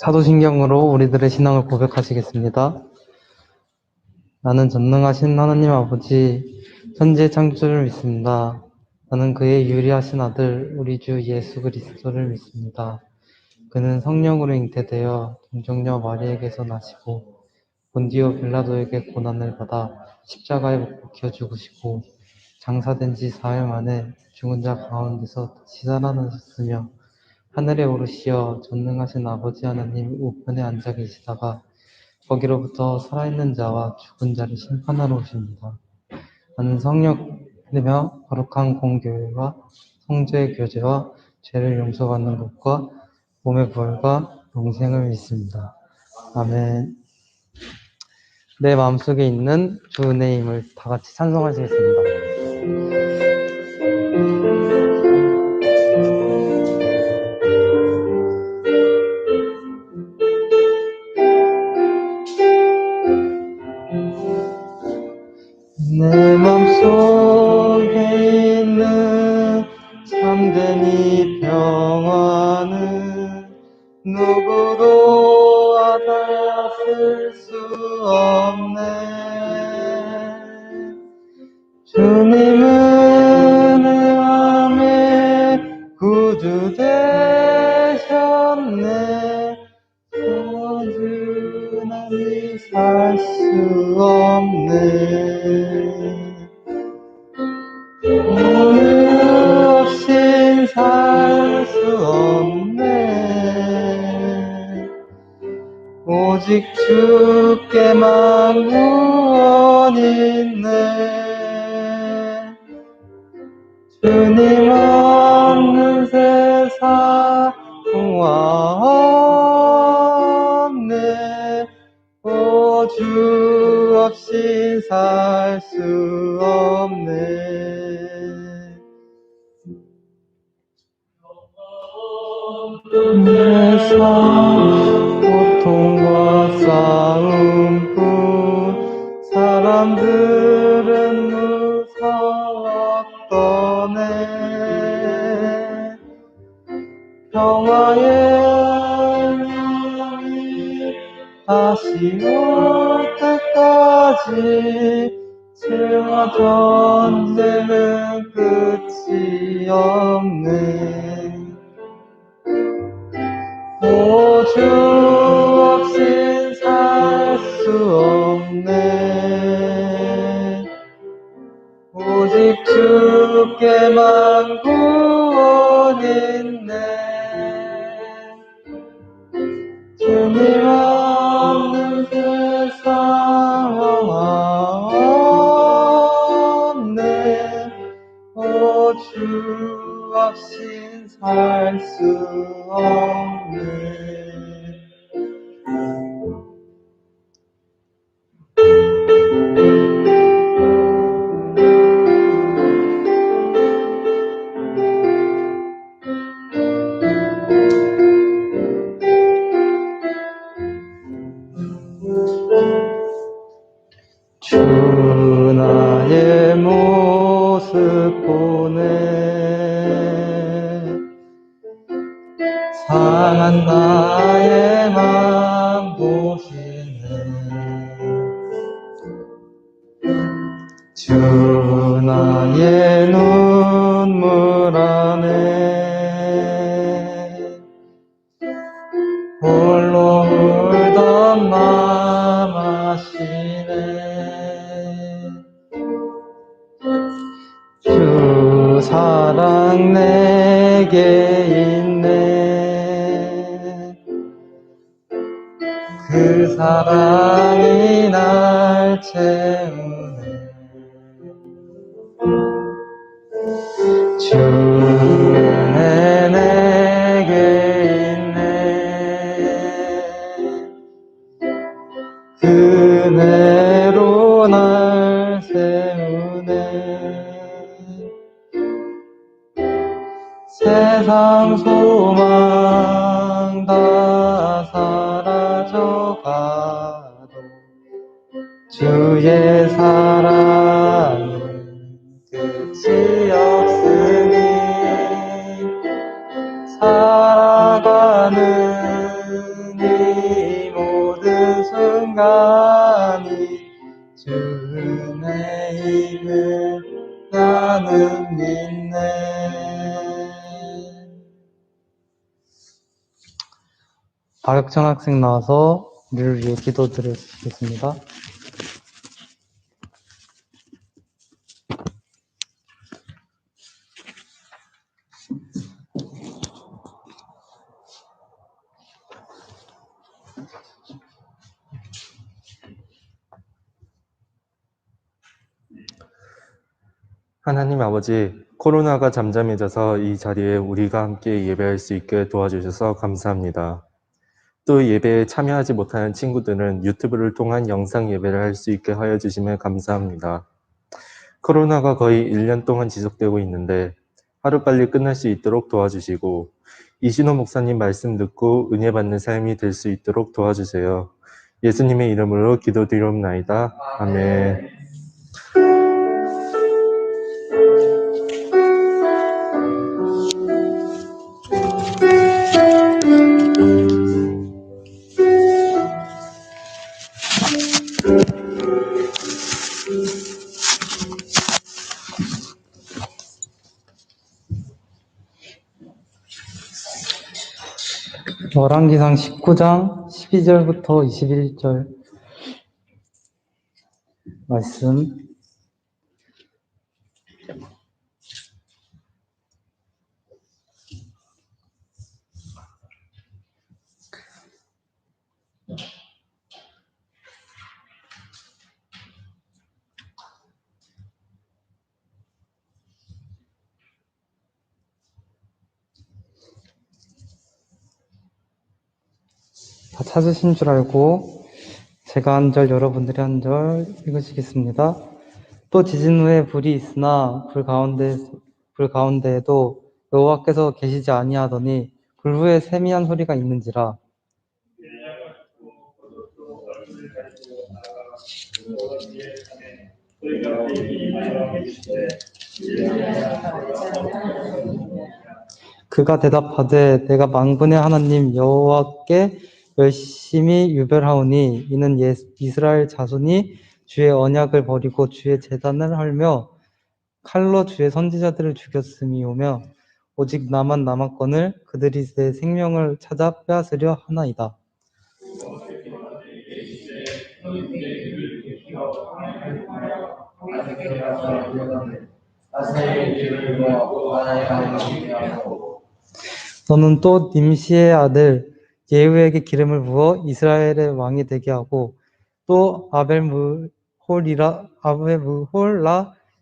사도신경으로 우리들의 신앙을 고백하시겠습니다. 나는 전능하신 하나님 아버지, 천지의 창조주를 믿습니다. 나는 그의 유일하신 아들, 우리 주 예수 그리스도를 믿습니다. 그는 성령으로 잉태되어 동정녀 마리에게서 나시고 본디오 빌라도에게 고난을 받아 십자가에 못 박혀 죽으시고 장사된 지 4일 만에 죽은 자 가운데서 다시 살아나셨으며 하늘에 오르시어 전능하신 아버지 하나님 우편에 앉아 계시다가 거기로부터 살아있는 자와 죽은 자를 심판하러 오십니다. 나는 성령이며 거룩한 공교회와 성도의 교제와 죄를 용서받는 것과 몸의 부활과 영생을 믿습니다. 아멘. 내 마음속에 있는 주 은혜의 힘을 다 같이 찬송하시겠습니다. 내 맘속에 있는 참된 이 평화는 누구도 알아쓸 수 없네. 주님은 내 맘에 구주 되셨네. 소중하니 살 수 없네. 오늘 없인 살 수 없네. 오직 주께만 구원 있네. 주님 없는 세상 공화 없네. 오, 주 없이 살 수 없네. 내 삶 고통과 싸움뿐 사람들은 무서웠더네. 평화의 영이 다시 올 때까지 죄와 전쟁은 끝이 없네. 오, 주 없인 살 수 없네. 오직 주께만 구원 있네. 주님 없는 세상 없네. 오, 주 없인 살 수 없네. 주 나의 모습 보네. 상한 나의 맘 보시네. 주 나의 눈물 안에 홀로 울던 맘 아시네. 주 사랑 내게 있네. 그 사랑이 날 채우네. 주 은혜 내게 있네. 그 은혜로 날 세우네. 세상 소망 다 사라져가도 주의 사랑은 끝이 없으니 살아가는 이 박혁천 학생 나와서 우리를 위해 기도드려 주시겠습니다. 하나님 아버지, 코로나가 잠잠해져서 이 자리에 우리가 함께 예배할 수 있게 도와주셔서 감사합니다. 또 예배에 참여하지 못하는 친구들은 유튜브를 통한 영상 예배를 할 수 있게 하여 주시면 감사합니다. 코로나가 거의 1년 동안 지속되고 있는데 하루빨리 끝날 수 있도록 도와주시고 이신호 목사님 말씀 듣고 은혜 받는 삶이 될 수 있도록 도와주세요. 예수님의 이름으로 기도드리옵나이다. 아멘. 열왕기상 19장 12절부터 21절 말씀. 다 찾으신 줄 알고 제가 한 절, 여러분들이 한 절 읽으시겠습니다. 또 지진 후에 불이 있으나 불 가운데에도 여호와께서 계시지 아니하더니 불 후에 세미한 소리가 있는지라. 그가 대답하되 내가 만군의 하나님 여호와께 열심히 유별하오니 이는 이스라엘 자손이 주의 언약을 버리고 주의 제단을 헐며 칼로 주의 선지자들을 죽였음이오며 오직 나만 남았거늘 그들이 내 생명을 찾아 빼앗으려 하나이다. 너는 또 님시의 아들 예후에게 기름을 부어 이스라엘의 왕이 되게 하고 또 아벨므홀라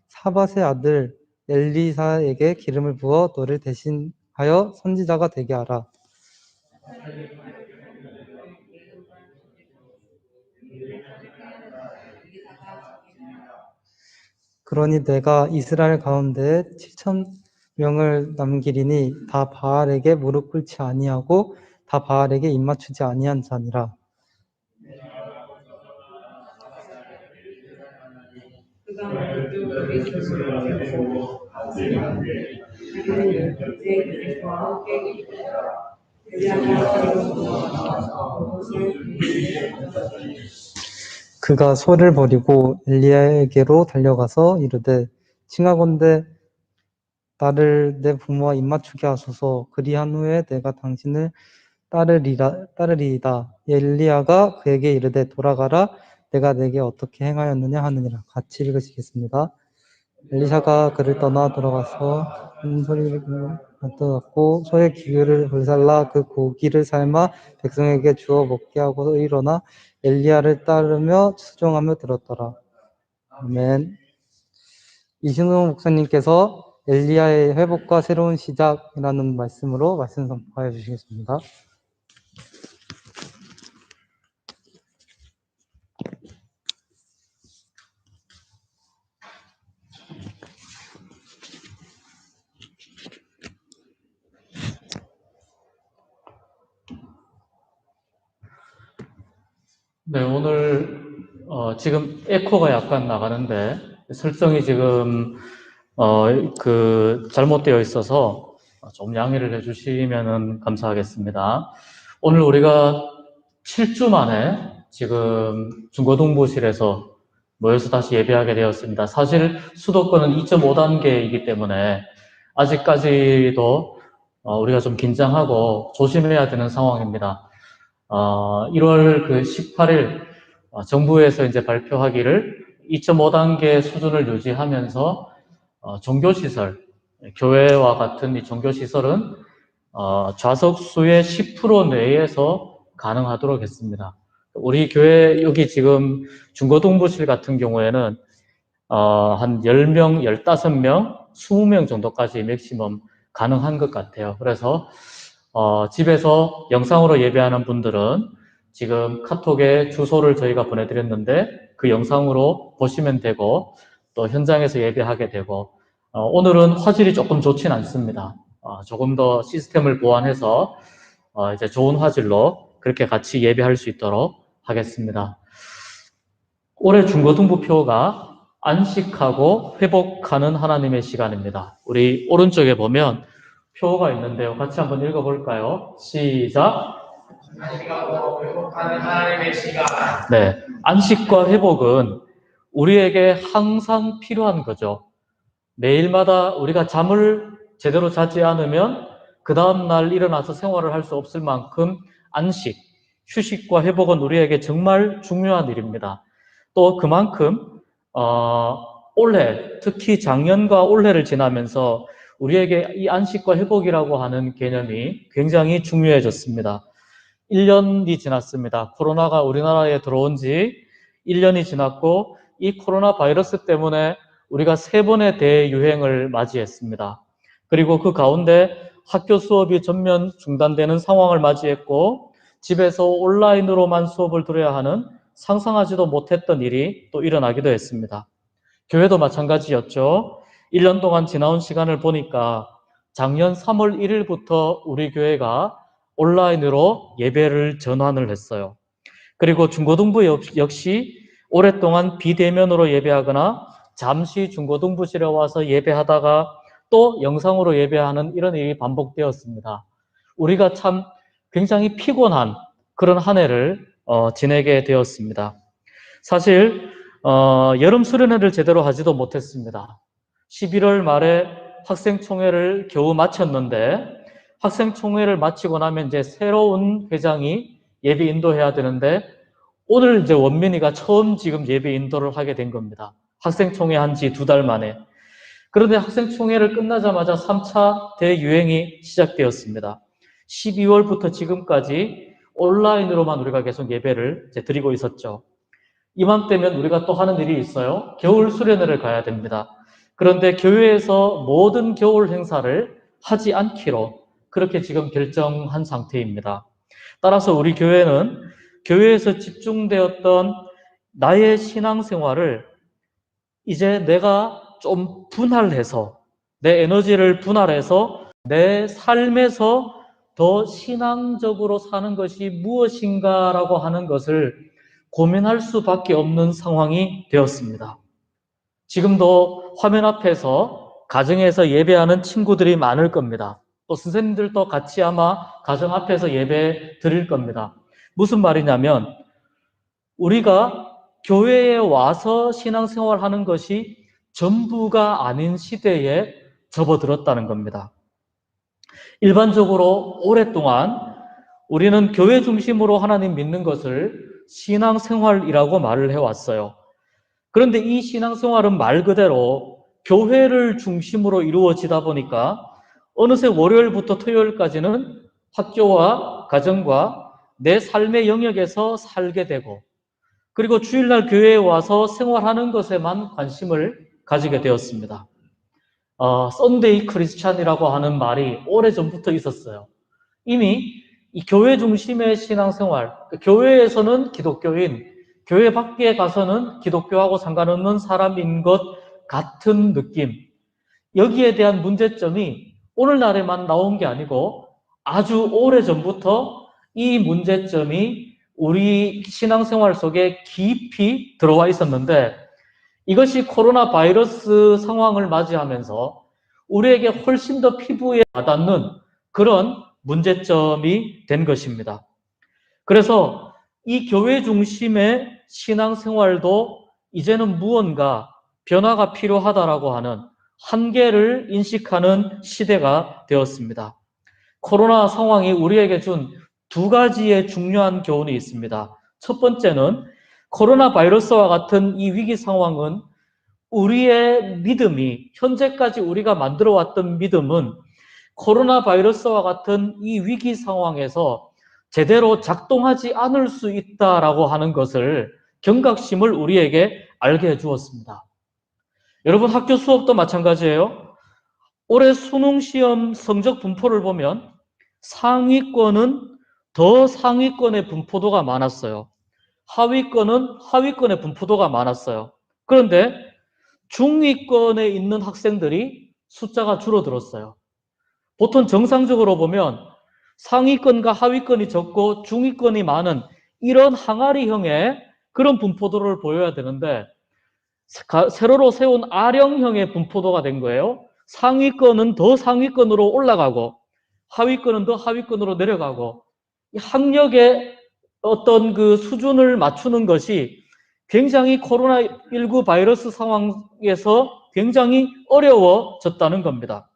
사밧의 아들 엘리사에게 기름을 부어 너를 대신하여 선지자가 되게 하라. 그러니 내가 이스라엘 가운데 7,000명을 남기리니 다 바알에게 무릎 꿇지 아니하고 다 바알에게 입맞추지 아니한 자니라. 그가 소를 버리고 엘리야에게로 달려가서 이르되 칭하건대 나를 내 부모와 입맞추게 하소서. 그리한 후에 내가 당신을 따르리이다. 엘리야가 그에게 이르되 돌아가라. 내가 내게 어떻게 행하였느냐 하느니라. 같이 읽으시겠습니다. 엘리사가 그를 떠나 돌아가서 큰 소리를 떠났고 소의 기교를 불살라 그 고기를 삶아 백성에게 주어 먹게 하고 일어나 엘리야를 따르며 수종하며 들었더라. 아멘. 이신호 목사님께서 엘리야의 회복과 새로운 시작이라는 말씀으로 말씀 선포해 주시겠습니다. 네, 오늘 지금 에코가 약간 나가는데 설정이 지금 잘못되어 있어서 좀 양해를 해주시면 감사하겠습니다. 오늘 우리가 7주 만에 지금 중고등부실에서 모여서 다시 예배하게 되었습니다. 사실 수도권은 2.5단계이기 때문에 아직까지도 우리가 좀 긴장하고 조심해야 되는 상황입니다. 1월 18일 정부에서 이제 발표하기를 2.5단계 수준을 유지하면서 종교시설, 교회와 같은 이 종교시설은 좌석 수의 10% 내에서 가능하도록 했습니다. 우리 교회 여기 지금 중고등부실 같은 경우에는 한 10명, 15명, 20명 정도까지 맥시멈 가능한 것 같아요. 그래서 집에서 영상으로 예배하는 분들은 지금 카톡에 주소를 저희가 보내드렸는데 그 영상으로 보시면 되고 또 현장에서 예배하게 되고 오늘은 화질이 조금 좋진 않습니다. 조금 더 시스템을 보완해서 이제 좋은 화질로 그렇게 같이 예배할 수 있도록 하겠습니다. 올해 중고등부표가 안식하고 회복하는 하나님의 시간입니다. 우리 오른쪽에 보면 표가 있는데요. 같이 한번 읽어볼까요? 시작. 안식하고 회복하는 하나님의 시간. 네, 안식과 회복은 우리에게 항상 필요한 거죠. 매일마다 우리가 잠을 제대로 자지 않으면 그 다음날 일어나서 생활을 할 수 없을 만큼 안식, 휴식과 회복은 우리에게 정말 중요한 일입니다. 또 그만큼 올해, 특히 작년과 올해를 지나면서 우리에게 이 안식과 회복이라고 하는 개념이 굉장히 중요해졌습니다. 1년이 지났습니다. 코로나가 우리나라에 들어온 지 1년이 지났고 이 코로나 바이러스 때문에 우리가 3번의 대유행을 맞이했습니다. 그리고 그 가운데 학교 수업이 전면 중단되는 상황을 맞이했고 집에서 온라인으로만 수업을 들어야 하는 상상하지도 못했던 일이 또 일어나기도 했습니다. 교회도 마찬가지였죠. 1년 동안 지나온 시간을 보니까 작년 3월 1일부터 우리 교회가 온라인으로 예배를 전환을 했어요. 그리고 중고등부 역시 오랫동안 비대면으로 예배하거나 잠시 중고등부실에 와서 예배하다가 또 영상으로 예배하는 이런 일이 반복되었습니다. 우리가 참 굉장히 피곤한 그런 한 해를 지내게 되었습니다. 사실 여름 수련회를 제대로 하지도 못했습니다. 11월 말에 학생총회를 겨우 마쳤는데 학생총회를 마치고 나면 이제 새로운 회장이 예배 인도해야 되는데 오늘 이제 원민이가 처음 지금 예배 인도를 하게 된 겁니다. 학생총회 한 지 2달 만에. 그런데 학생총회를 끝나자마자 3차 대유행이 시작되었습니다. 12월부터 지금까지 온라인으로만 우리가 계속 예배를 이제 드리고 있었죠. 이맘때면 우리가 또 하는 일이 있어요. 겨울 수련회를 가야 됩니다. 그런데 교회에서 모든 겨울 행사를 하지 않기로 그렇게 지금 결정한 상태입니다. 따라서 우리 교회는 교회에서 집중되었던 나의 신앙생활을 이제 내가 좀 분할해서 내 에너지를 분할해서 내 삶에서 더 신앙적으로 사는 것이 무엇인가라고 하는 것을 고민할 수밖에 없는 상황이 되었습니다. 지금도 화면 앞에서 가정에서 예배하는 친구들이 많을 겁니다. 또 선생님들도 같이 아마 가정 앞에서 예배 드릴 겁니다. 무슨 말이냐면 우리가 교회에 와서 신앙생활 하는 것이 전부가 아닌 시대에 접어들었다는 겁니다. 일반적으로 오랫동안 우리는 교회 중심으로 하나님 믿는 것을 신앙생활이라고 말을 해왔어요. 그런데 이 신앙생활은 말 그대로 교회를 중심으로 이루어지다 보니까 어느새 월요일부터 토요일까지는 학교와 가정과 내 삶의 영역에서 살게 되고 그리고 주일날 교회에 와서 생활하는 것에만 관심을 가지게 되었습니다. 썬데이 크리스찬이라고 하는 말이 오래전부터 있었어요. 이미 이 교회 중심의 신앙생활, 교회에서는 기독교인, 교회 밖에 가서는 기독교하고 상관없는 사람인 것 같은 느낌. 여기에 대한 문제점이 오늘날에만 나온 게 아니고 아주 오래전부터 이 문제점이 우리 신앙생활 속에 깊이 들어와 있었는데 이것이 코로나 바이러스 상황을 맞이하면서 우리에게 훨씬 더 피부에 와닿는 그런 문제점이 된 것입니다. 그래서 이 교회 중심의 신앙생활도 이제는 무언가 변화가 필요하다라고 하는 한계를 인식하는 시대가 되었습니다. 코로나 상황이 우리에게 준 두 가지의 중요한 교훈이 있습니다. 첫 번째는 코로나 바이러스와 같은 이 위기 상황은 우리의 믿음이, 현재까지 우리가 만들어왔던 믿음은 코로나 바이러스와 같은 이 위기 상황에서 제대로 작동하지 않을 수 있다라고 하는 것을, 경각심을 우리에게 알게 해주었습니다. 여러분, 학교 수업도 마찬가지예요. 올해 수능 시험 성적 분포를 보면 상위권은 더 상위권의 분포도가 많았어요. 하위권은 하위권의 분포도가 많았어요. 그런데 중위권에 있는 학생들이 숫자가 줄어들었어요. 보통 정상적으로 보면 상위권과 하위권이 적고 중위권이 많은 이런 항아리형의 그런 분포도를 보여야 되는데, 세로로 세운 R형의 분포도가 된 거예요. 상위권은 더 상위권으로 올라가고 하위권은 더 하위권으로 내려가고, 이 학력의 어떤 그 수준을 맞추는 것이 굉장히 코로나19 바이러스 상황에서 굉장히 어려워졌다는 겁니다.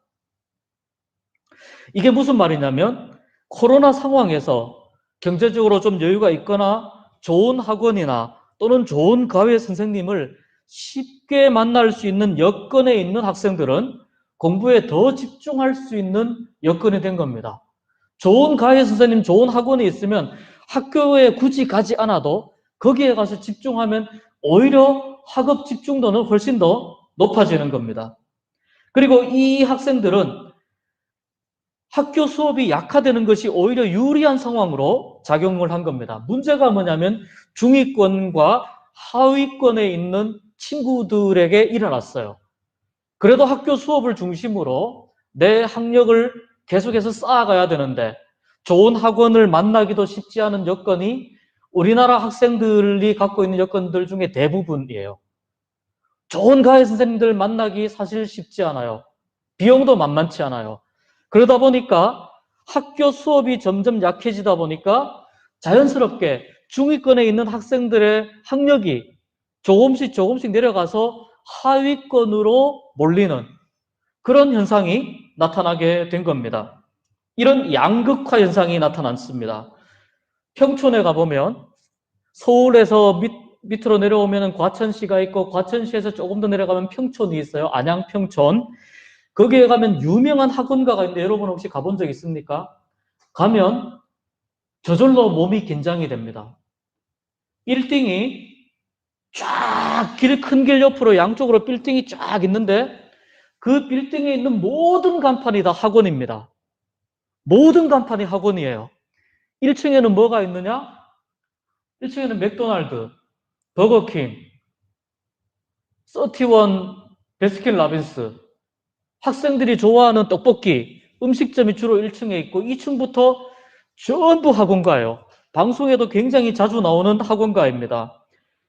이게 무슨 말이냐면, 코로나 상황에서 경제적으로 좀 여유가 있거나 좋은 학원이나 또는 좋은 과외 선생님을 쉽게 만날 수 있는 여건에 있는 학생들은 공부에 더 집중할 수 있는 여건이 된 겁니다. 좋은 과외 선생님, 좋은 학원이 있으면 학교에 굳이 가지 않아도 거기에 가서 집중하면 오히려 학업 집중도는 훨씬 더 높아지는 겁니다. 그리고 이 학생들은 학교 수업이 약화되는 것이 오히려 유리한 상황으로 작용을 한 겁니다. 문제가 뭐냐면 중위권과 하위권에 있는 친구들에게 일어났어요. 그래도 학교 수업을 중심으로 내 학력을 계속해서 쌓아가야 되는데 좋은 학원을 만나기도 쉽지 않은 여건이 우리나라 학생들이 갖고 있는 여건들 중에 대부분이에요. 좋은 과외 선생님들 만나기 사실 쉽지 않아요. 비용도 만만치 않아요. 그러다 보니까 학교 수업이 점점 약해지다 보니까 자연스럽게 중위권에 있는 학생들의 학력이 조금씩 내려가서 하위권으로 몰리는 그런 현상이 나타나게 된 겁니다. 이런 양극화 현상이 나타났습니다. 평촌에 가보면 서울에서 밑으로 내려오면 과천시가 있고, 과천시에서 조금 더 내려가면 평촌이 있어요. 안양 평촌. 거기에 가면 유명한 학원가가 있는데 여러분 혹시 가본 적 있습니까? 가면 저절로 몸이 긴장이 됩니다. 빌딩이 쫙 큰 길 옆으로 양쪽으로 빌딩이 쫙 있는데 그 빌딩에 있는 모든 간판이 다 학원입니다. 모든 간판이 학원이에요. 1층에는 뭐가 있느냐? 1층에는 맥도날드, 버거킹, 31 베스킨라빈스, 학생들이 좋아하는 떡볶이, 음식점이 주로 1층에 있고 2층부터 전부 학원가예요. 방송에도 굉장히 자주 나오는 학원가입니다.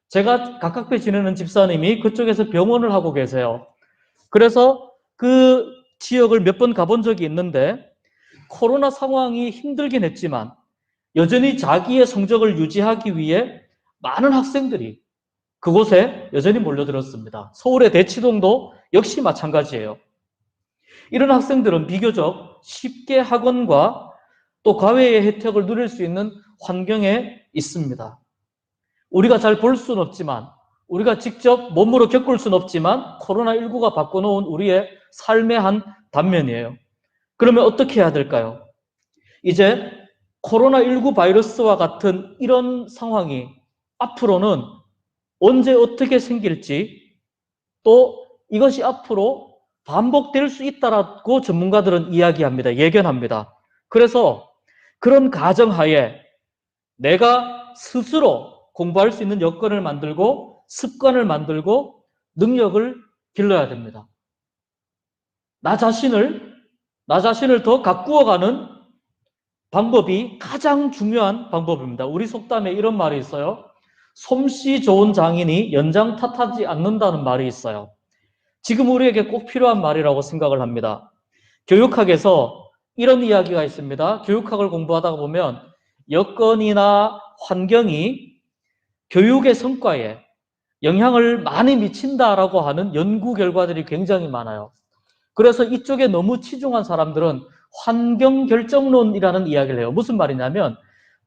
제가 가깝게 지내는 집사님이 그쪽에서 병원을 하고 계세요. 그래서 그 지역을 몇 번 가본 적이 있는데 코로나 상황이 힘들긴 했지만 여전히 자기의 성적을 유지하기 위해 많은 학생들이 그곳에 여전히 몰려들었습니다. 서울의 대치동도 역시 마찬가지예요. 이런 학생들은 비교적 쉽게 학원과 또 과외의 혜택을 누릴 수 있는 환경에 있습니다. 우리가 잘 볼 수는 없지만, 우리가 직접 몸으로 겪을 수는 없지만 코로나19가 바꿔놓은 우리의 삶의 한 단면이에요. 그러면 어떻게 해야 될까요? 이제 코로나19 바이러스와 같은 이런 상황이 앞으로는 언제 어떻게 생길지, 또 이것이 앞으로 반복될 수 있다라고 전문가들은 이야기합니다. 예견합니다. 그래서 그런 가정하에 내가 스스로 공부할 수 있는 여건을 만들고 습관을 만들고 능력을 길러야 됩니다. 나 자신을 더 가꾸어가는 방법이 가장 중요한 방법입니다. 우리 속담에 이런 말이 있어요. 솜씨 좋은 장인이 연장 탓하지 않는다는 말이 있어요. 지금 우리에게 꼭 필요한 말이라고 생각을 합니다. 교육학에서 이런 이야기가 있습니다. 교육학을 공부하다가 보면 여건이나 환경이 교육의 성과에 영향을 많이 미친다라고 하는 연구 결과들이 굉장히 많아요. 그래서 이쪽에 너무 치중한 사람들은 환경 결정론이라는 이야기를 해요. 무슨 말이냐면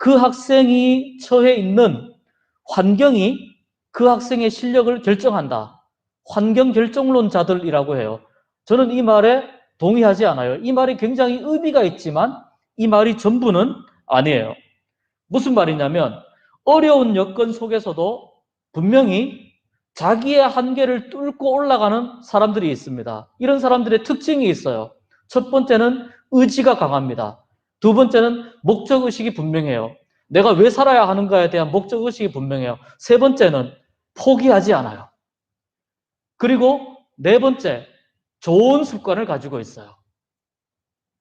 그 학생이 처해 있는 환경이 그 학생의 실력을 결정한다. 환경 결정론자들이라고 해요. 저는 이 말에 동의하지 않아요. 이 말이 굉장히 의미가 있지만 이 말이 전부는 아니에요. 무슨 말이냐면 어려운 여건 속에서도 분명히 자기의 한계를 뚫고 올라가는 사람들이 있습니다. 이런 사람들의 특징이 있어요. 첫 번째는 의지가 강합니다. 두 번째는 목적의식이 분명해요. 내가 왜 살아야 하는가에 대한 목적의식이 분명해요. 세 번째는 포기하지 않아요. 그리고 네 번째, 좋은 습관을 가지고 있어요.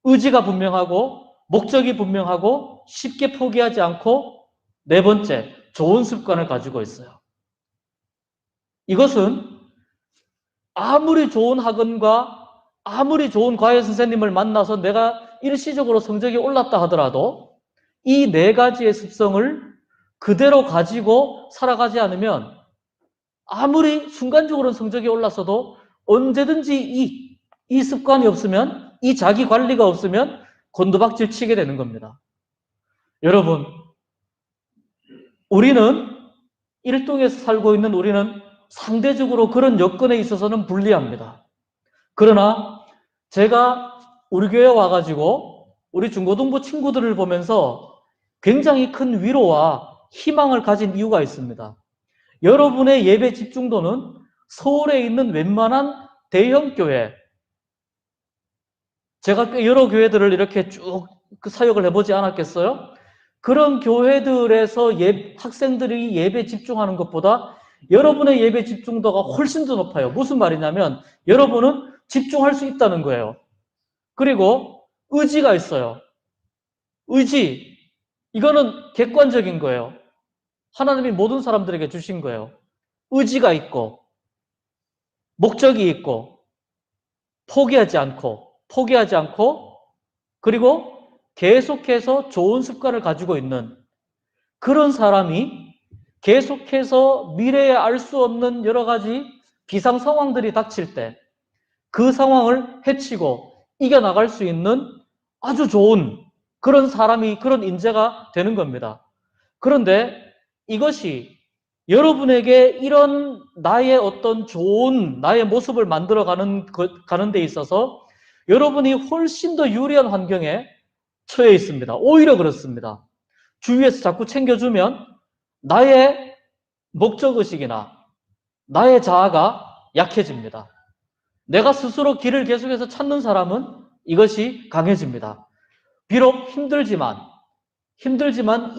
의지가 분명하고 목적이 분명하고 쉽게 포기하지 않고 네 번째, 좋은 습관을 가지고 있어요. 이것은 아무리 좋은 학원과 아무리 좋은 과외 선생님을 만나서 내가 일시적으로 성적이 올랐다 하더라도 이 네 가지의 습성을 그대로 가지고 살아가지 않으면 아무리 순간적으로 성적이 올랐어도 언제든지 이 습관이 없으면, 이 자기 관리가 없으면 곤두박질 치게 되는 겁니다. 여러분, 우리는 일동에서 살고 있는 우리는 상대적으로 그런 여건에 있어서는 불리합니다. 그러나 제가 우리 교회 와가지고 우리 중고등부 친구들을 보면서 굉장히 큰 위로와 희망을 가진 이유가 있습니다. 여러분의 예배 집중도는 서울에 있는 웬만한 대형 교회, 제가 꽤 여러 교회들을 이렇게 쭉 사역을 해보지 않았겠어요? 그런 교회들에서 학생들이 예배 집중하는 것보다 여러분의 예배 집중도가 훨씬 더 높아요. 무슨 말이냐면 여러분은 집중할 수 있다는 거예요. 그리고 의지가 있어요. 의지. 이거는 객관적인 거예요. 하나님이 모든 사람들에게 주신 거예요. 의지가 있고 목적이 있고 포기하지 않고 그리고 계속해서 좋은 습관을 가지고 있는 그런 사람이 계속해서 미래에 알 수 없는 여러 가지 비상 상황들이 닥칠 때 그 상황을 헤치고 이겨나갈 수 있는 아주 좋은 그런 사람이, 그런 인재가 되는 겁니다. 그런데 이것이 여러분에게 이런 나의 어떤 좋은 나의 모습을 만들어가는 데 있어서 여러분이 훨씬 더 유리한 환경에 처해 있습니다. 오히려 그렇습니다. 주위에서 자꾸 챙겨주면 나의 목적의식이나 나의 자아가 약해집니다. 내가 스스로 길을 계속해서 찾는 사람은 이것이 강해집니다. 비록 힘들지만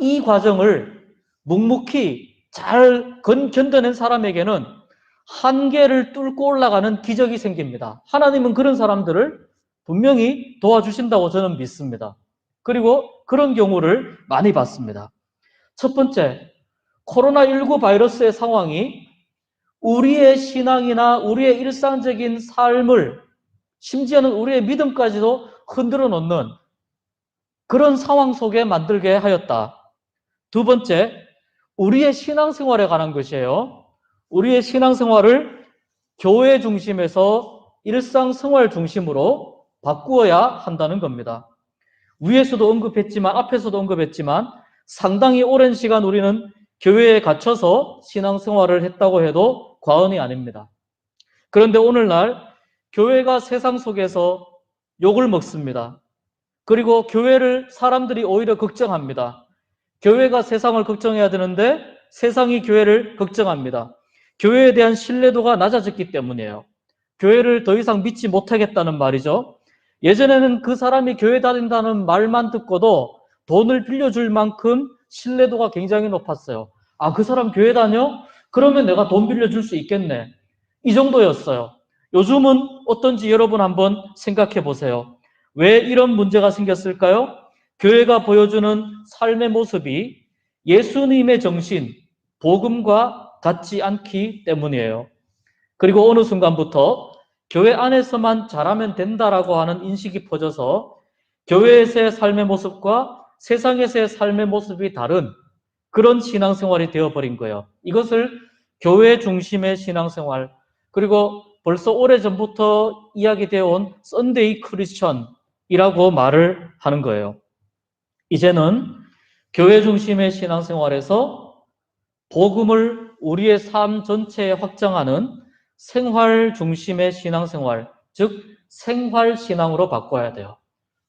이 과정을 묵묵히 잘 견뎌낸 사람에게는 한계를 뚫고 올라가는 기적이 생깁니다. 하나님은 그런 사람들을 분명히 도와주신다고 저는 믿습니다. 그리고 그런 경우를 많이 봤습니다. 첫 번째, 코로나19 바이러스의 상황이 우리의 신앙이나 우리의 일상적인 삶을 심지어는 우리의 믿음까지도 흔들어 놓는 그런 상황 속에 만들게 하였다. 두 번째, 우리의 신앙생활에 관한 것이에요. 우리의 신앙생활을 교회 중심에서 일상생활 중심으로 바꾸어야 한다는 겁니다. 위에서도 언급했지만 앞에서도 언급했지만 상당히 오랜 시간 우리는 교회에 갇혀서 신앙생활을 했다고 해도 과언이 아닙니다. 그런데 오늘날 교회가 세상 속에서 욕을 먹습니다. 그리고 교회를 사람들이 오히려 걱정합니다. 교회가 세상을 걱정해야 되는데 세상이 교회를 걱정합니다. 교회에 대한 신뢰도가 낮아졌기 때문이에요. 교회를 더 이상 믿지 못하겠다는 말이죠. 예전에는 그 사람이 교회 다닌다는 말만 듣고도 돈을 빌려줄 만큼 신뢰도가 굉장히 높았어요. 아, 그 사람 교회 다녀? 그러면 내가 돈 빌려줄 수 있겠네. 이 정도였어요. 요즘은 어떤지 여러분 한번 생각해 보세요. 왜 이런 문제가 생겼을까요? 교회가 보여주는 삶의 모습이 예수님의 정신, 복음과 같지 않기 때문이에요. 그리고 어느 순간부터 교회 안에서만 잘하면 된다라고 하는 인식이 퍼져서 교회에서의 삶의 모습과 세상에서의 삶의 모습이 다른 그런 신앙생활이 되어버린 거예요. 이것을 교회 중심의 신앙생활, 그리고 벌써 오래전부터 이야기되어 온 썬데이 크리스천이라고 말을 하는 거예요. 이제는 교회 중심의 신앙생활에서 복음을 우리의 삶 전체에 확장하는 생활 중심의 신앙생활, 즉 생활신앙으로 바꿔야 돼요.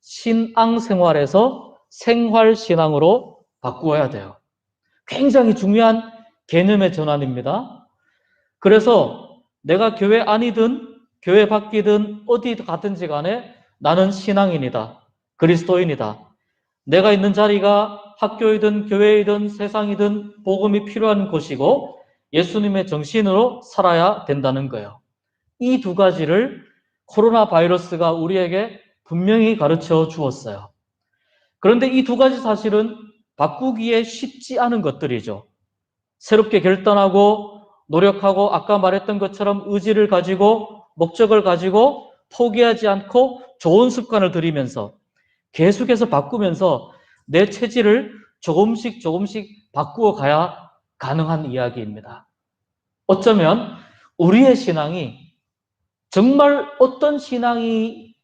신앙생활에서 생활신앙으로 바꾸어야 돼요. 굉장히 중요한 개념의 전환입니다. 그래서 내가 교회 안이든 교회 밖이든 어디 가든지 간에 나는 신앙인이다. 그리스도인이다. 내가 있는 자리가 학교이든 교회이든 세상이든 복음이 필요한 곳이고 예수님의 정신으로 살아야 된다는 거예요. 이 두 가지를 코로나 바이러스가 우리에게 분명히 가르쳐 주었어요. 그런데 이 두 가지 사실은 바꾸기에 쉽지 않은 것들이죠. 새롭게 결단하고 노력하고 아까 말했던 것처럼 의지를 가지고 목적을 가지고 포기하지 않고 좋은 습관을 들이면서 계속해서 바꾸면서 내 체질을 조금씩 바꾸어 가야 가능한 이야기입니다. 어쩌면 우리의 신앙이 정말 어떤 신앙인가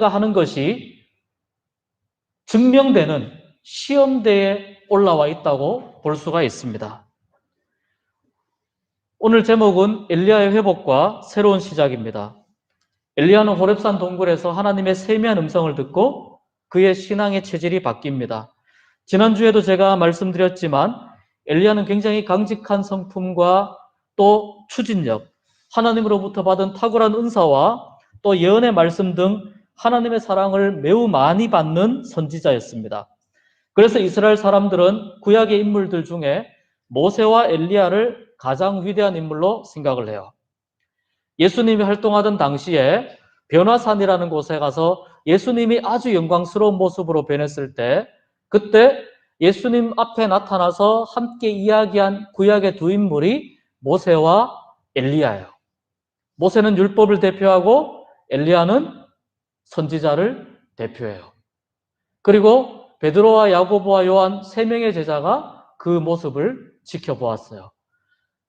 하는 것이 증명되는 시험대에 올라와 있다고 볼 수가 있습니다. 오늘 제목은 엘리야의 회복과 새로운 시작입니다. 엘리야는 호렙산 동굴에서 하나님의 세미한 음성을 듣고 그의 신앙의 체질이 바뀝니다. 지난주에도 제가 말씀드렸지만 엘리야는 굉장히 강직한 성품과 또 추진력, 하나님으로부터 받은 탁월한 은사와 또 예언의 말씀 등 하나님의 사랑을 매우 많이 받는 선지자였습니다. 그래서 이스라엘 사람들은 구약의 인물들 중에 모세와 엘리야를 가장 위대한 인물로 생각을 해요. 예수님이 활동하던 당시에 변화산이라는 곳에 가서 예수님이 아주 영광스러운 모습으로 변했을 때 그때 예수님 앞에 나타나서 함께 이야기한 구약의 두 인물이 모세와 엘리야예요. 모세는 율법을 대표하고 엘리야는 선지자를 대표해요. 그리고 베드로와 야고보와 요한 세 명의 제자가 그 모습을 지켜보았어요.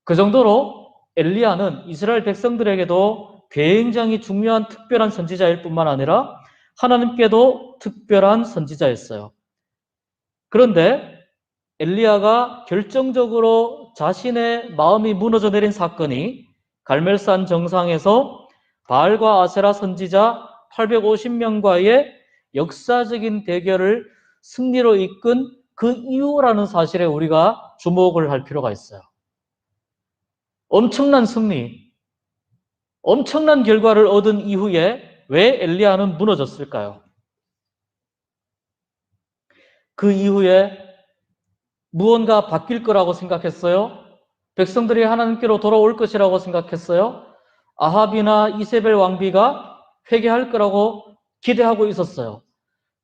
그 정도로 엘리야는 이스라엘 백성들에게도 굉장히 중요한 특별한 선지자일 뿐만 아니라 하나님께도 특별한 선지자였어요. 그런데 엘리야가 결정적으로 자신의 마음이 무너져 내린 사건이 갈멜산 정상에서 바알과 아세라 선지자 850명과의 역사적인 대결을 승리로 이끈 그 이유라는 사실에 우리가 주목을 할 필요가 있어요. 엄청난 승리, 엄청난 결과를 얻은 이후에 왜 엘리야는 무너졌을까요? 그 이후에 무언가 바뀔 거라고 생각했어요? 백성들이 하나님께로 돌아올 것이라고 생각했어요? 아합이나 이세벨 왕비가 회개할 거라고 기대하고 있었어요.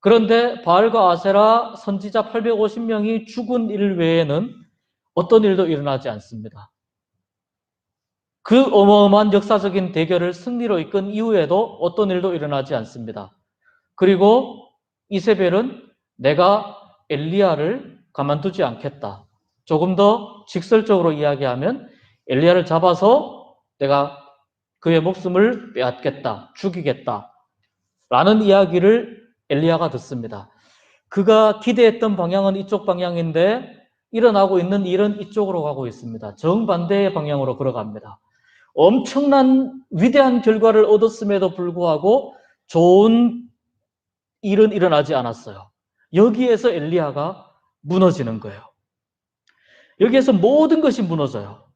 그런데 바알과 아세라 선지자 850명이 죽은 일 외에는 어떤 일도 일어나지 않습니다. 그 어마어마한 역사적인 대결을 승리로 이끈 이후에도 어떤 일도 일어나지 않습니다. 그리고 이세벨은 내가 엘리야를 가만두지 않겠다. 조금 더 직설적으로 이야기하면 엘리야를 잡아서 내가 그의 목숨을 빼앗겠다, 죽이겠다 라는 이야기를 엘리야가 듣습니다. 그가 기대했던 방향은 이쪽 방향인데 일어나고 있는 일은 이쪽으로 가고 있습니다. 정반대의 방향으로 걸어갑니다. 엄청난 위대한 결과를 얻었음에도 불구하고 좋은 일은 일어나지 않았어요. 여기에서 엘리야가 무너지는 거예요. 여기에서 모든 것이 무너져요.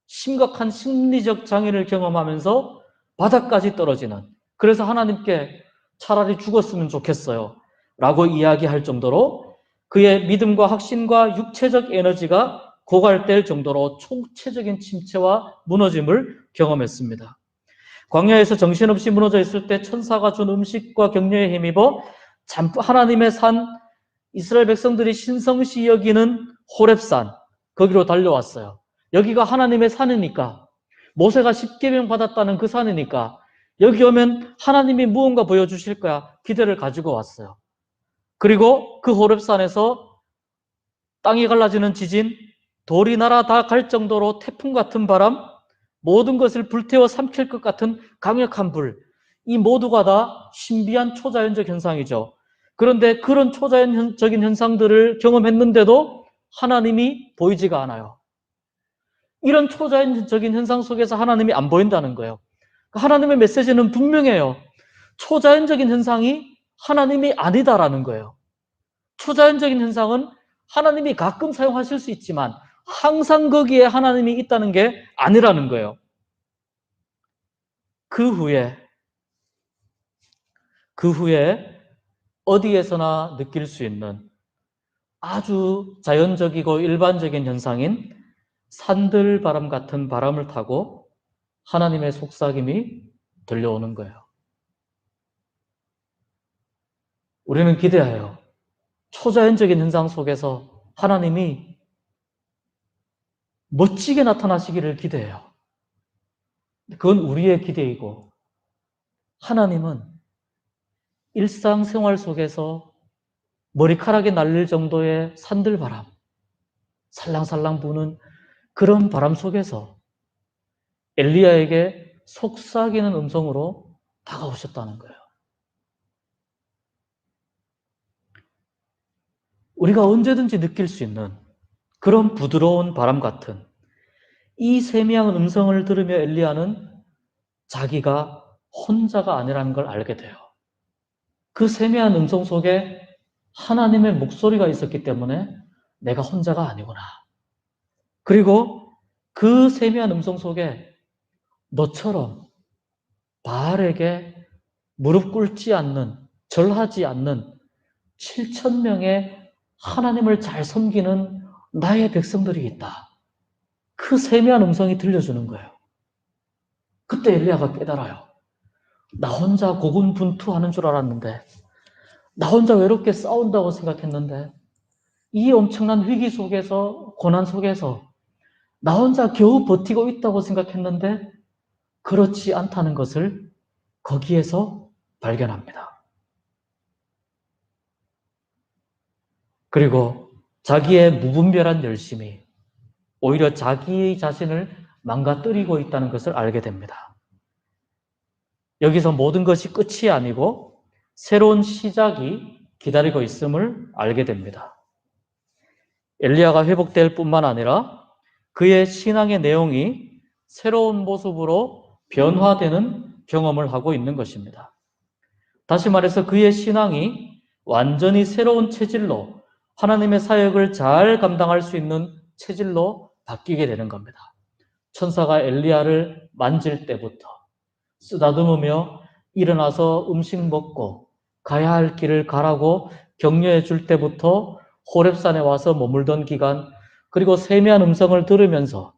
심각한 심리적 장애를 경험하면서 바닥까지 떨어지는, 그래서 하나님께 차라리 죽었으면 좋겠어요 라고 이야기할 정도로 그의 믿음과 확신과 육체적 에너지가 고갈될 정도로 총체적인 침체와 무너짐을 경험했습니다. 광야에서 정신없이 무너져 있을 때 천사가 준 음식과 격려에 힘입어 하나님의 산, 이스라엘 백성들이 신성시 여기는 호렙산, 거기로 달려왔어요. 여기가 하나님의 산이니까, 모세가 십계명 받았다는 그 산이니까 여기 오면 하나님이 무언가 보여주실 거야 기대를 가지고 왔어요. 그리고 그 호렙산에서 땅이 갈라지는 지진, 돌이 날아 다 갈 정도로 태풍 같은 바람, 모든 것을 불태워 삼킬 것 같은 강력한 불, 이 모두가 다 신비한 초자연적 현상이죠. 그런데 그런 초자연적인 현상들을 경험했는데도 하나님이 보이지가 않아요. 이런 초자연적인 현상 속에서 하나님이 안 보인다는 거예요. 하나님의 메시지는 분명해요. 초자연적인 현상이 하나님이 아니다라는 거예요. 초자연적인 현상은 하나님이 가끔 사용하실 수 있지만 항상 거기에 하나님이 있다는 게 아니라는 거예요. 그 후에 어디에서나 느낄 수 있는 아주 자연적이고 일반적인 현상인 산들바람 같은 바람을 타고 하나님의 속삭임이 들려오는 거예요. 우리는 기대해요. 초자연적인 현상 속에서 하나님이 멋지게 나타나시기를 기대해요. 그건 우리의 기대이고, 하나님은 일상생활 속에서 머리카락이 날릴 정도의 산들바람, 살랑살랑 부는 그런 바람 속에서 엘리야에게 속삭이는 음성으로 다가오셨다는 거예요. 우리가 언제든지 느낄 수 있는 그런 부드러운 바람 같은 이 세미한 음성을 들으며 엘리야는 자기가 혼자가 아니라는 걸 알게 돼요. 그 세미한 음성 속에 하나님의 목소리가 있었기 때문에 내가 혼자가 아니구나. 그리고 그 세미한 음성 속에 너처럼 바알에게 무릎 꿇지 않는, 절하지 않는 7천 명의 하나님을 잘 섬기는 나의 백성들이 있다. 그 세미한 음성이 들려주는 거예요. 그때 엘리야가 깨달아요. 나 혼자 고군분투하는 줄 알았는데, 나 혼자 외롭게 싸운다고 생각했는데, 이 엄청난 위기 속에서, 고난 속에서 나 혼자 겨우 버티고 있다고 생각했는데 그렇지 않다는 것을 거기에서 발견합니다. 그리고 자기의 무분별한 열심이 오히려 자기 자신을 망가뜨리고 있다는 것을 알게 됩니다. 여기서 모든 것이 끝이 아니고 새로운 시작이 기다리고 있음을 알게 됩니다. 엘리야가 회복될 뿐만 아니라 그의 신앙의 내용이 새로운 모습으로 변화되는 경험을 하고 있는 것입니다. 다시 말해서 그의 신앙이 완전히 새로운 체질로 하나님의 사역을 잘 감당할 수 있는 체질로 바뀌게 되는 겁니다. 천사가 엘리야를 만질 때부터 쓰다듬으며 일어나서 음식 먹고 가야 할 길을 가라고 격려해 줄 때부터 호렙산에 와서 머물던 기간, 그리고 세미한 음성을 들으면서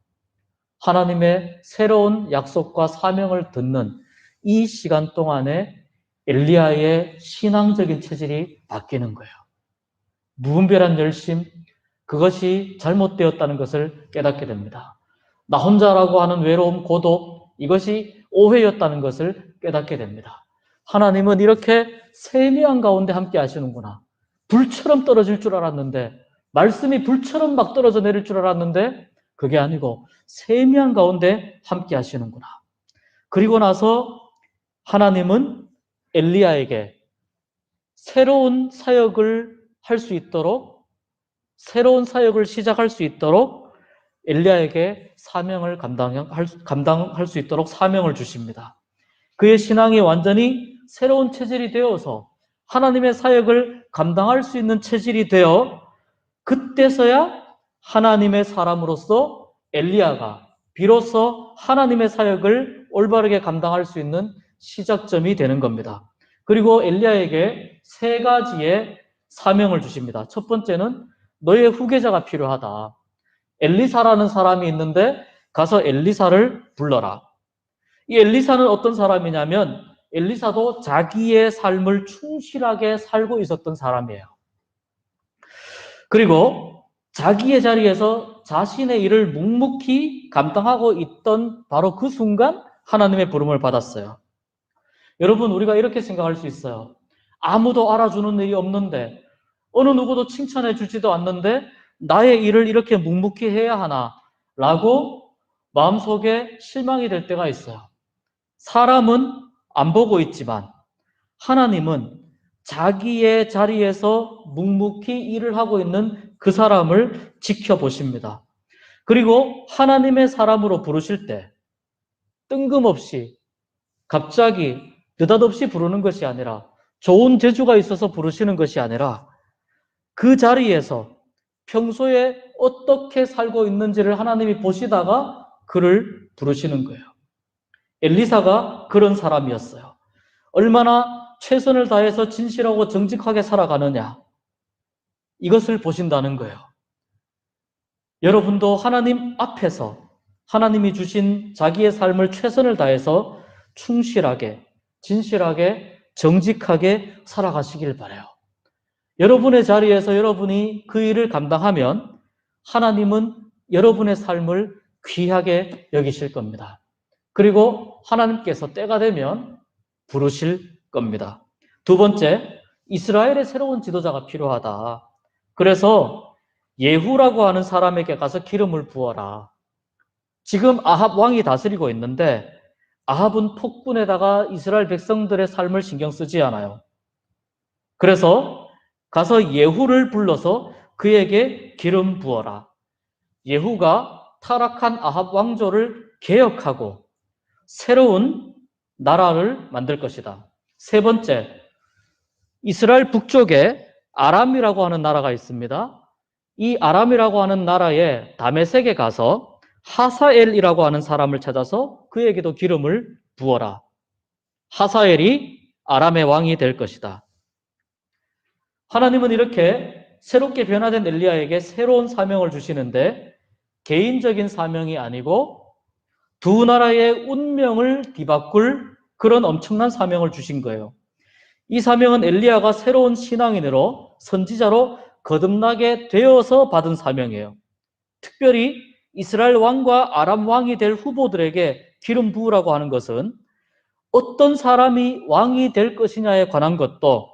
하나님의 새로운 약속과 사명을 듣는 이 시간 동안에 엘리야의 신앙적인 체질이 바뀌는 거예요. 무분별한 열심, 그것이 잘못되었다는 것을 깨닫게 됩니다. 나 혼자라고 하는 외로움, 고독, 이것이 오해였다는 것을 깨닫게 됩니다. 하나님은 이렇게 세미한 가운데 함께 하시는구나. 불처럼 떨어질 줄 알았는데, 말씀이 불처럼 막 떨어져 내릴 줄 알았는데 그게 아니고 세미한 가운데 함께 하시는구나. 그리고 나서 하나님은 엘리야에게 새로운 사역을 할 수 있도록, 새로운 사역을 시작할 수 있도록 엘리야에게 사명을 감당할 수 있도록 사명을 주십니다. 그의 신앙이 완전히 새로운 체질이 되어서 하나님의 사역을 감당할 수 있는 체질이 되어 그때서야 하나님의 사람으로서 엘리야가 비로소 하나님의 사역을 올바르게 감당할 수 있는 시작점이 되는 겁니다. 그리고 엘리야에게 세 가지의 사명을 주십니다. 첫 번째는 너의 후계자가 필요하다. 엘리사라는 사람이 있는데 가서 엘리사를 불러라. 이 엘리사는 어떤 사람이냐면 엘리사도 자기의 삶을 충실하게 살고 있었던 사람이에요. 그리고 자기의 자리에서 자신의 일을 묵묵히 감당하고 있던 바로 그 순간 하나님의 부름을 받았어요. 여러분, 우리가 이렇게 생각할 수 있어요. 아무도 알아주는 일이 없는데, 어느 누구도 칭찬해 주지도 않는데 나의 일을 이렇게 묵묵히 해야 하나? 라고 마음속에 실망이 될 때가 있어요. 사람은 안 보고 있지만 하나님은 자기의 자리에서 묵묵히 일을 하고 있는 그 사람을 지켜보십니다. 그리고 하나님의 사람으로 부르실 때 뜬금없이 갑자기 느닷없이 부르는 것이 아니라 좋은 재주가 있어서 부르시는 것이 아니라 그 자리에서 평소에 어떻게 살고 있는지를 하나님이 보시다가 그를 부르시는 거예요. 엘리사가 그런 사람이었어요. 얼마나 최선을 다해서 진실하고 정직하게 살아가느냐, 이것을 보신다는 거예요. 여러분도 하나님 앞에서 하나님이 주신 자기의 삶을 최선을 다해서 충실하게, 진실하게, 정직하게 살아가시길 바라요. 여러분의 자리에서 여러분이 그 일을 감당하면 하나님은 여러분의 삶을 귀하게 여기실 겁니다. 그리고 하나님께서 때가 되면 부르실 겁니다. 두 번째, 이스라엘의 새로운 지도자가 필요하다. 그래서 예후라고 하는 사람에게 가서 기름을 부어라. 지금 아합 왕이 다스리고 있는데 아합은 폭군에다가 이스라엘 백성들의 삶을 신경 쓰지 않아요. 그래서 가서 예후를 불러서 그에게 기름 부어라. 예후가 타락한 아합 왕조를 개혁하고 새로운 나라를 만들 것이다. 세 번째, 이스라엘 북쪽에 아람이라고 하는 나라가 있습니다. 이 아람이라고 하는 나라에 다메섹에 가서 하사엘이라고 하는 사람을 찾아서 그에게도 기름을 부어라. 하사엘이 아람의 왕이 될 것이다. 하나님은 이렇게 새롭게 변화된 엘리야에게 새로운 사명을 주시는데 개인적인 사명이 아니고 두 나라의 운명을 뒤바꿀 그런 엄청난 사명을 주신 거예요. 이 사명은 엘리야가 새로운 신앙인으로 선지자로 거듭나게 되어서 받은 사명이에요. 특별히 이스라엘 왕과 아람 왕이 될 후보들에게 기름 부으라고 하는 것은 어떤 사람이 왕이 될 것이냐에 관한 것도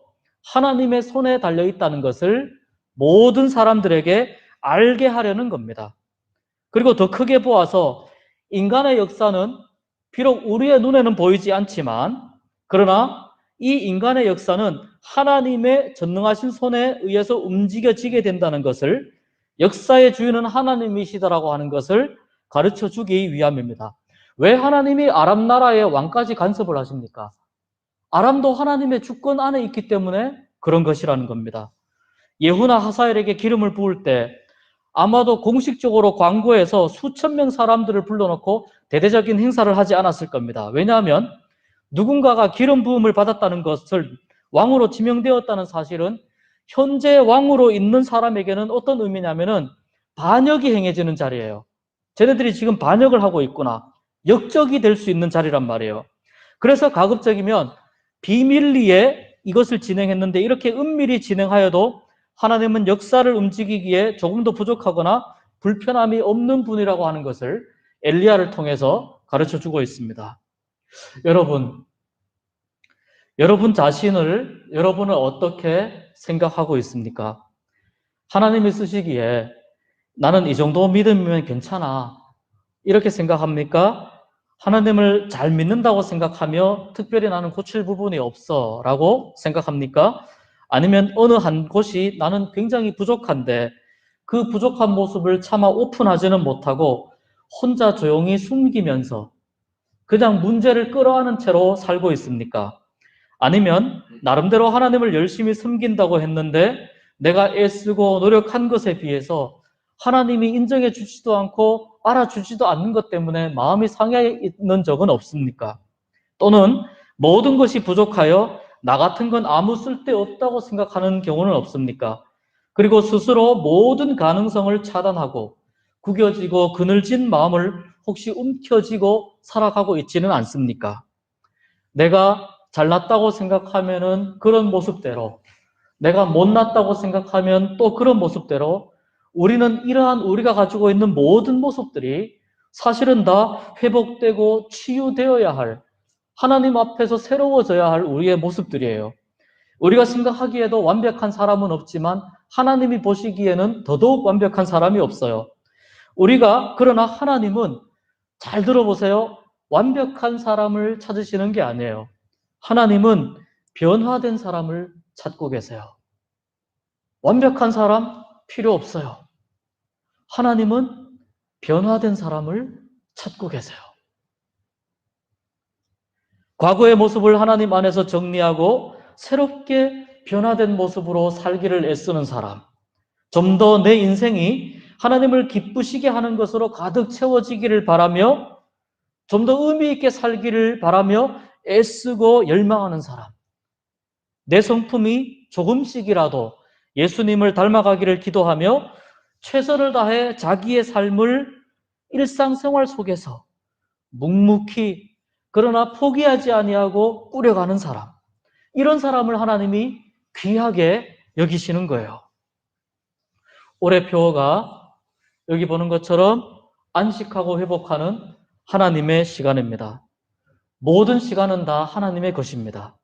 하나님의 손에 달려 있다는 것을 모든 사람들에게 알게 하려는 겁니다. 그리고 더 크게 보아서 인간의 역사는 비록 우리의 눈에는 보이지 않지만 그러나 이 인간의 역사는 하나님의 전능하신 손에 의해서 움직여지게 된다는 것을 역사의 주인은 하나님이시다라고 하는 것을 가르쳐 주기 위함입니다. 왜 하나님이 아람 나라의 왕까지 간섭을 하십니까? 아람도 하나님의 주권 안에 있기 때문에 그런 것이라는 겁니다. 예후나 하사엘에게 기름을 부을 때 아마도 공식적으로 광고에서 수천 명 사람들을 불러놓고 대대적인 행사를 하지 않았을 겁니다. 왜냐하면 누군가가 기름 부음을 받았다는 것을 왕으로 지명되었다는 사실은 현재 왕으로 있는 사람에게는 어떤 의미냐면은 반역이 행해지는 자리예요. 쟤네들이 지금 반역을 하고 있구나. 역적이 될 수 있는 자리란 말이에요. 그래서 가급적이면 비밀리에 이것을 진행했는데 이렇게 은밀히 진행하여도 하나님은 역사를 움직이기에 조금 더 부족하거나 불편함이 없는 분이라고 하는 것을 엘리야를 통해서 가르쳐 주고 있습니다. 여러분 자신을 여러분은 어떻게 생각하고 있습니까? 하나님이 쓰시기에 나는 이 정도 믿으면 괜찮아 이렇게 생각합니까? 하나님을 잘 믿는다고 생각하며 특별히 나는 고칠 부분이 없어 라고 생각합니까? 아니면 어느 한 곳이 나는 굉장히 부족한데 그 부족한 모습을 차마 오픈하지는 못하고 혼자 조용히 숨기면서 그냥 문제를 끌어안은 채로 살고 있습니까? 아니면 나름대로 하나님을 열심히 섬긴다고 했는데 내가 애쓰고 노력한 것에 비해서 하나님이 인정해 주지도 않고 알아주지도 않는 것 때문에 마음이 상해 있는 적은 없습니까? 또는 모든 것이 부족하여 나 같은 건 아무 쓸데없다고 생각하는 경우는 없습니까? 그리고 스스로 모든 가능성을 차단하고 구겨지고 그늘진 마음을 혹시 움켜쥐고 살아가고 있지는 않습니까? 내가 잘났다고 생각하면은 그런 모습대로, 내가 못났다고 생각하면 또 그런 모습대로 우리는 이러한 우리가 가지고 있는 모든 모습들이 사실은 다 회복되고 치유되어야 할, 하나님 앞에서 새로워져야 할 우리의 모습들이에요. 우리가 생각하기에도 완벽한 사람은 없지만 하나님이 보시기에는 더더욱 완벽한 사람이 없어요. 그러나 하나님은 잘 들어보세요. 완벽한 사람을 찾으시는 게 아니에요. 하나님은 변화된 사람을 찾고 계세요. 완벽한 사람 필요 없어요. 하나님은 변화된 사람을 찾고 계세요. 과거의 모습을 하나님 안에서 정리하고 새롭게 변화된 모습으로 살기를 애쓰는 사람, 좀 더 내 인생이 하나님을 기쁘시게 하는 것으로 가득 채워지기를 바라며 좀 더 의미 있게 살기를 바라며 애쓰고 열망하는 사람, 내 성품이 조금씩이라도 예수님을 닮아가기를 기도하며 최선을 다해 자기의 삶을 일상생활 속에서 묵묵히 그러나 포기하지 아니하고 꾸려가는 사람, 이런 사람을 하나님이 귀하게 여기시는 거예요. 올해 표어가 여기 보는 것처럼 안식하고 회복하는 하나님의 시간입니다. 모든 시간은 다 하나님의 것입니다.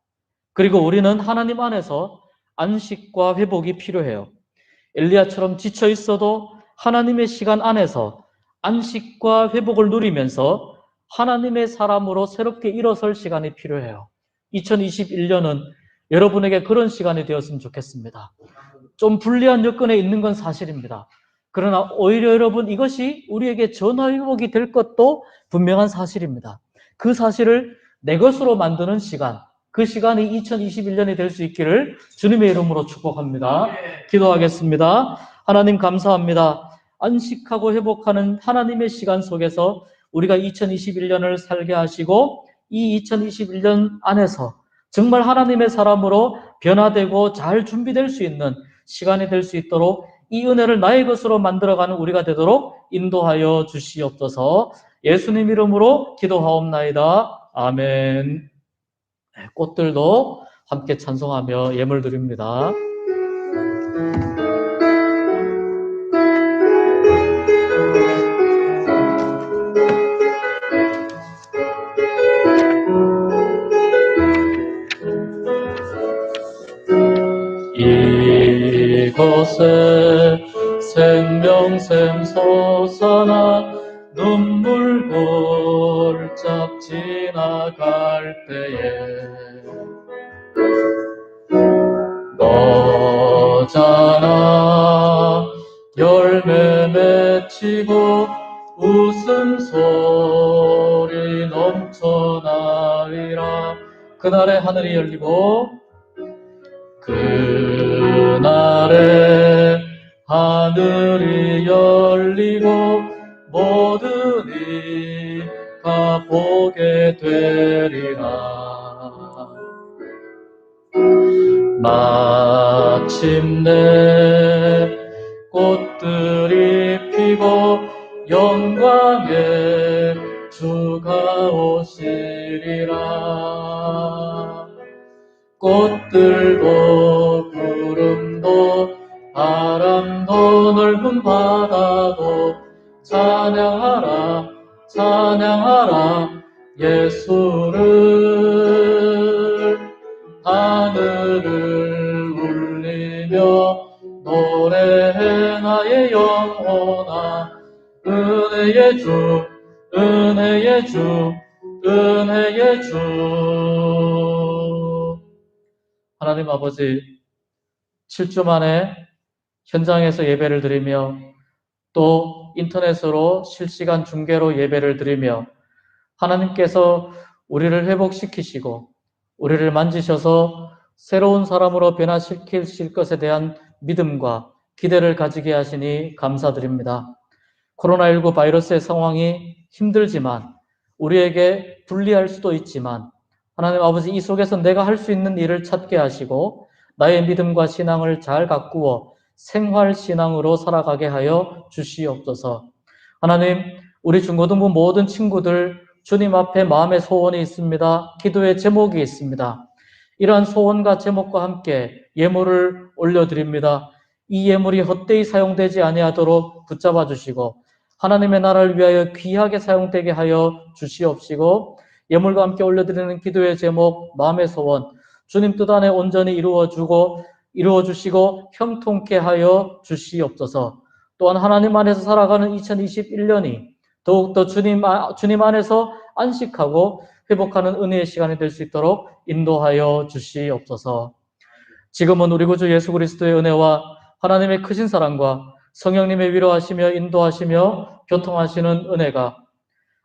그리고 우리는 하나님 안에서 안식과 회복이 필요해요. 엘리야처럼 지쳐 있어도 하나님의 시간 안에서 안식과 회복을 누리면서 하나님의 사람으로 새롭게 일어설 시간이 필요해요. 2021년은 여러분에게 그런 시간이 되었으면 좋겠습니다. 좀 불리한 여건에 있는 건 사실입니다. 그러나 오히려 여러분, 이것이 우리에게 전화위복이 될 것도 분명한 사실입니다. 그 사실을 내 것으로 만드는 시간, 그 시간이 2021년이 될 수 있기를 주님의 이름으로 축복합니다. 기도하겠습니다. 하나님 감사합니다. 안식하고 회복하는 하나님의 시간 속에서 우리가 2021년을 살게 하시고 이 2021년 안에서 정말 하나님의 사람으로 변화되고 잘 준비될 수 있는 시간이 될 수 있도록 이 은혜를 나의 것으로 만들어가는 우리가 되도록 인도하여 주시옵소서. 예수님 이름으로 기도하옵나이다. 아멘. 꽃들도 함께 찬송하며 예물 드립니다. 이곳에 생명샘 솟아나 눈물 골짝 지나갈 때에 너잖아 열매 맺히고 웃음소리 넘쳐나리라. 그날에 하늘이 열리고 그날에 하늘이 열리고 모든 이가 보게 되리라. 마침내 꽃들이 피고 영광의 주가 오시리라. 꽃들도 구름도 바람도 넓은 바다도 찬양하라 찬양하라 예수를. 하늘을 울리며 노래해 나의 영혼아. 은혜의 주 은혜의 주 은혜의 주. 하나님 아버지, 7주 만에 현장에서 예배를 드리며 또 인터넷으로 실시간 중계로 예배를 드리며 하나님께서 우리를 회복시키시고 우리를 만지셔서 새로운 사람으로 변화시키실 것에 대한 믿음과 기대를 가지게 하시니 감사드립니다. 코로나19 바이러스의 상황이 힘들지만 우리에게 불리할 수도 있지만 하나님 아버지, 이 속에서 내가 할 수 있는 일을 찾게 하시고 나의 믿음과 신앙을 잘 가꾸어 생활신앙으로 살아가게 하여 주시옵소서. 하나님, 우리 중고등부 모든 친구들 주님 앞에 마음의 소원이 있습니다. 기도의 제목이 있습니다. 이러한 소원과 제목과 함께 예물을 올려드립니다. 이 예물이 헛되이 사용되지 아니하도록 붙잡아 주시고 하나님의 나라를 위하여 귀하게 사용되게 하여 주시옵시고 예물과 함께 올려드리는 기도의 제목, 마음의 소원, 주님 뜻 안에 온전히 이루어주시고 형통케 하여 주시옵소서. 또한 하나님 안에서 살아가는 2021년이 더욱더 주님 안에서 안식하고 회복하는 은혜의 시간이 될 수 있도록 인도하여 주시옵소서. 지금은 우리 구주 예수 그리스도의 은혜와 하나님의 크신 사랑과 성령님의 위로하시며 인도하시며 교통하시는 은혜가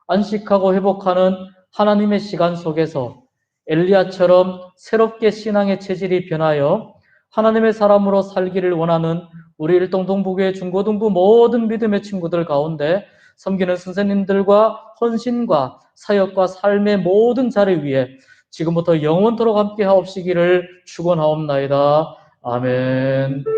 안식하고 회복하는 하나님의 시간 속에서 엘리야처럼 새롭게 신앙의 체질이 변하여 하나님의 사람으로 살기를 원하는 우리 일동동부교회 중고등부 모든 믿음의 친구들 가운데 섬기는 선생님들과 헌신과 사역과 삶의 모든 자리 위에 지금부터 영원토록 함께 하옵시기를 축원하옵나이다. 아멘.